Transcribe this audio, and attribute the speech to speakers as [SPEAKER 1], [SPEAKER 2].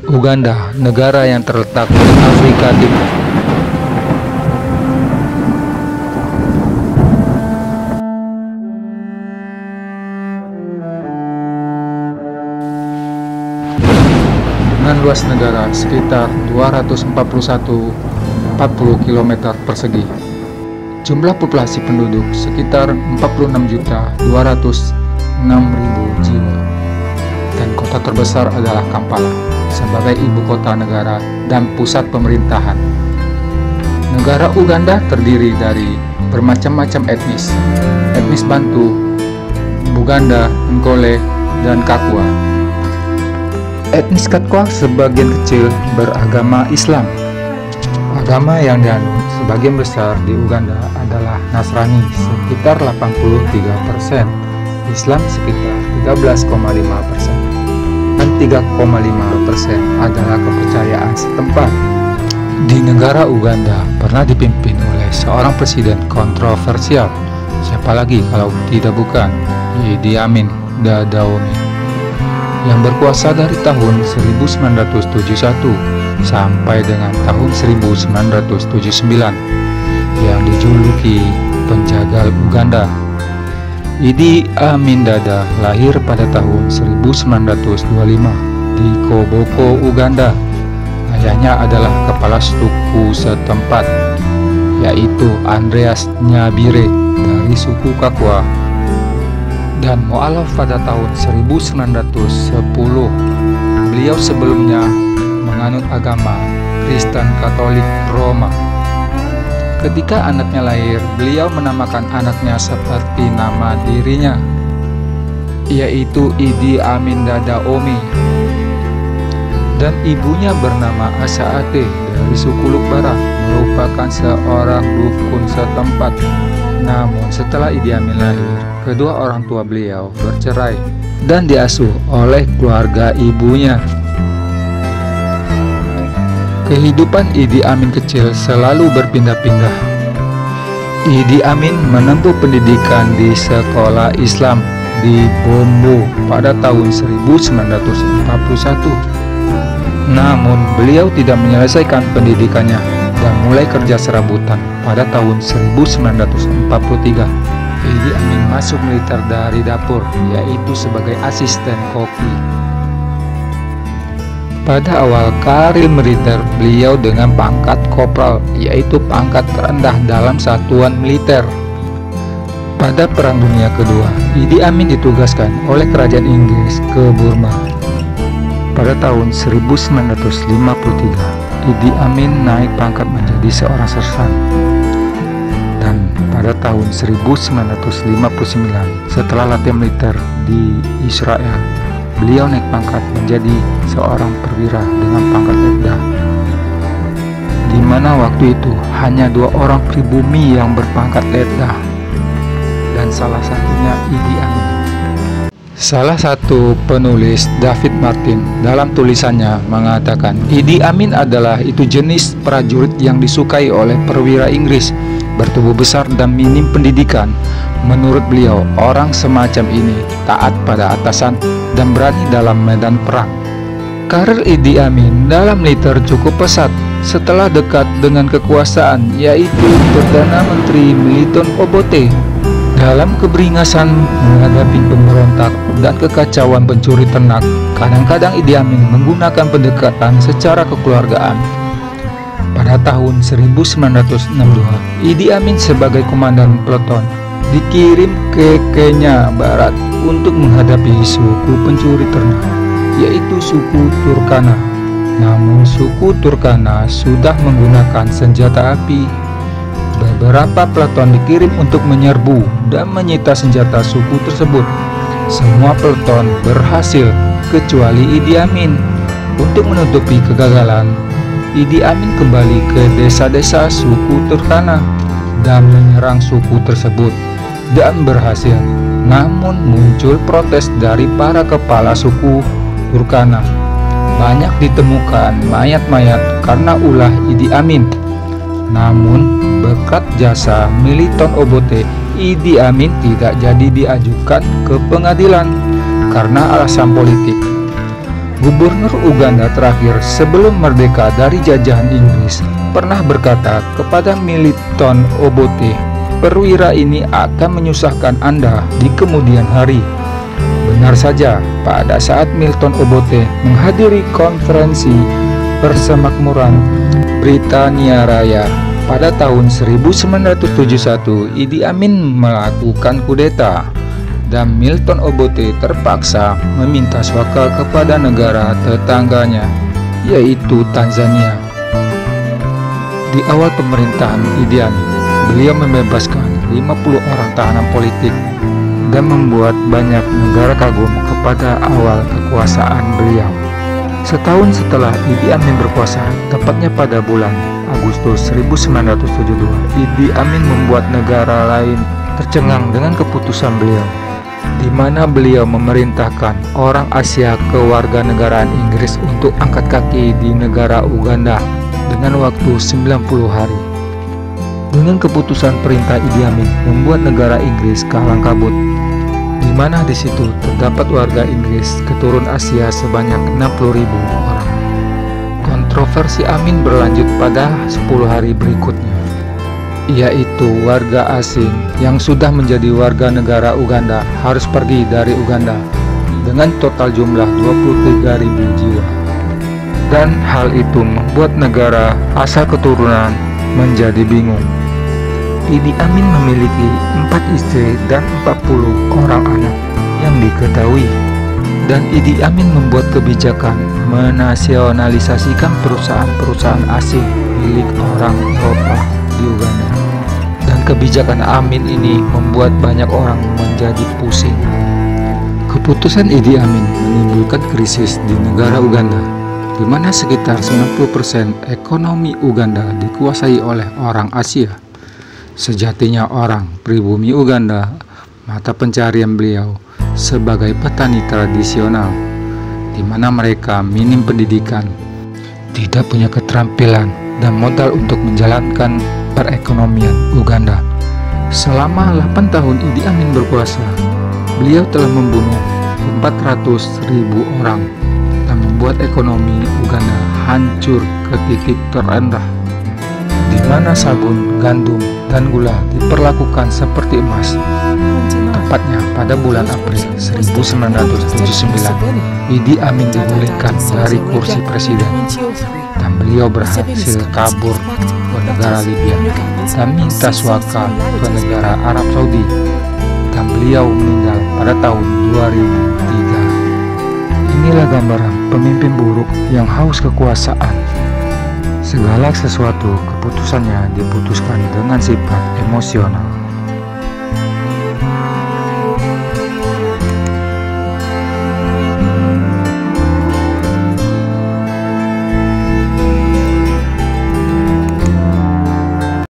[SPEAKER 1] Uganda, negara yang terletak di Afrika Timur. Dengan luas negara sekitar 241,40 km persegi. Jumlah populasi penduduk sekitar 46.206.000 jiwa. Dan kota terbesar adalah Kampala sebagai ibu kota negara dan pusat pemerintahan. Negara Uganda terdiri dari bermacam-macam etnis Bantu, Buganda, Nkole, dan Kakwa. Etnis Kakwa sebagian kecil beragama Islam. Agama yang dianut sebagian besar di Uganda adalah Nasrani sekitar 83%, Islam sekitar 13,5%. dan 3,5% adalah kepercayaan setempat. Di negara Uganda pernah dipimpin oleh seorang presiden kontroversial. Siapa lagi kalau tidak bukan Idi Amin Dada Omi, yang berkuasa dari tahun 1971 sampai dengan tahun 1979, yang dijuluki penjagal Uganda. Idi Amin Dada lahir pada tahun 1925 di Koboko, Uganda. Ayahnya adalah kepala suku setempat, yaitu Andreas Nyabire dari suku Kakwa, dan mualaf pada tahun 1910. Beliau sebelumnya menganut agama Kristen Katolik Roma. Ketika anaknya lahir, beliau menamakan anaknya seperti nama dirinya, yaitu Idi Amin Dada Omi, dan ibunya bernama Asaate dari suku Lukbara, merupakan seorang dukun setempat. Namun setelah Idi Amin lahir, kedua orang tua beliau bercerai dan diasuh oleh keluarga ibunya. Kehidupan Idi Amin kecil selalu berpindah-pindah. Idi Amin menempuh pendidikan di sekolah Islam di Bombo pada tahun 1941. Namun beliau tidak menyelesaikan pendidikannya dan mulai kerja serabutan pada tahun 1943. Idi Amin masuk militer dari dapur, yaitu sebagai asisten koki. Pada awal karir militer, beliau dengan pangkat kopral, yaitu pangkat terendah dalam satuan militer. Pada Perang Dunia Kedua, Idi Amin ditugaskan oleh kerajaan Inggris ke Burma. Pada tahun 1953, Idi Amin naik pangkat menjadi seorang sersan. Dan pada tahun 1959, setelah latihan militer di Israel, beliau naik pangkat menjadi seorang perwira dengan pangkat letda, di mana waktu itu hanya 2 orang pribumi yang berpangkat letda, dan salah satunya Idi Amin. Salah satu penulis, David Martin, dalam tulisannya mengatakan Idi Amin adalah itu jenis prajurit yang disukai oleh perwira Inggris, bertubuh besar dan minim pendidikan. Menurut beliau, orang semacam ini taat pada atasan dan berani dalam medan perang. Karir Idi Amin dalam militer cukup pesat setelah dekat dengan kekuasaan, yaitu Perdana Menteri Milton Obote. Dalam keberingasan menghadapi pemberontak dan kekacauan pencuri ternak, kadang-kadang Idi Amin menggunakan pendekatan secara kekeluargaan. Pada tahun 1962, Idi Amin sebagai komandan peleton dikirim ke Kenya Barat untuk menghadapi suku pencuri ternak, yaitu suku Turkana. Namun suku Turkana sudah menggunakan senjata api. Beberapa peleton dikirim untuk menyerbu dan menyita senjata suku tersebut. Semua peleton berhasil kecuali Idi Amin. Untuk menutupi kegagalan, Idi Amin kembali ke desa-desa suku Turkana dan menyerang suku tersebut, dan berhasil. Namun muncul protes dari para kepala suku Turkana. Banyak ditemukan mayat-mayat karena ulah Idi Amin. Namun berkat jasa Milton Obote, Idi Amin tidak jadi diajukan ke pengadilan karena alasan politik. Gubernur Uganda terakhir sebelum merdeka dari jajahan Inggris pernah berkata kepada Milton Obote, "Perwira ini akan menyusahkan Anda di kemudian hari." Benar saja, pada saat Milton Obote menghadiri konferensi persemakmuran Britania Raya pada tahun 1971, Idi Amin melakukan kudeta dan Milton Obote terpaksa meminta suaka kepada negara tetangganya, yaitu Tanzania. Di awal pemerintahan Idi Amin, beliau membebaskan 50 orang tahanan politik dan membuat banyak negara kagum kepada awal kekuasaan beliau. Setahun setelah Idi Amin berkuasa, tepatnya pada bulan Agustus 1972, Idi Amin membuat negara lain tercengang dengan keputusan beliau, di mana beliau memerintahkan orang Asia kewarganegaraan Inggris untuk angkat kaki di negara Uganda dengan waktu 90 hari. Dengan keputusan perintah Idi Amin membuat negara Inggris kalang kabut, di mana di situ terdapat warga Inggris keturun Asia sebanyak 60.000 orang. Kontroversi Amin berlanjut pada 10 hari berikutnya, yaitu warga asing yang sudah menjadi warga negara Uganda harus pergi dari Uganda dengan total jumlah 23.000 jiwa. Dan hal itu membuat negara asal keturunan menjadi bingung. Idi Amin memiliki 4 istri dan 40 orang anak yang diketahui, dan Idi Amin membuat kebijakan menasionalisasikan perusahaan-perusahaan asing milik orang Eropa di Uganda. Dan kebijakan Amin ini membuat banyak orang menjadi pusing. Keputusan Idi Amin menimbulkan krisis di negara Uganda, di mana sekitar 90% ekonomi Uganda dikuasai oleh orang Asia. Sejatinya orang pribumi Uganda, mata pencarian beliau sebagai petani tradisional, di mana mereka minim pendidikan, tidak punya keterampilan dan modal untuk menjalankan perekonomian Uganda. Selama 8 tahun Idi Amin berkuasa, beliau telah membunuh 400.000 orang dan membuat ekonomi Uganda hancur ke titik terendah, di mana sabun, gandum, dan gula diperlakukan seperti emas. Tepatnya pada bulan April 1979, Idi Amin digulingkan dari kursi presiden dan beliau berhasil kabur ke negara Libya dan minta suaka ke negara Arab Saudi, dan beliau meninggal pada tahun 2003. Inilah gambaran pemimpin buruk yang haus kekuasaan. Segala sesuatu keputusannya diputuskan dengan sifat emosional.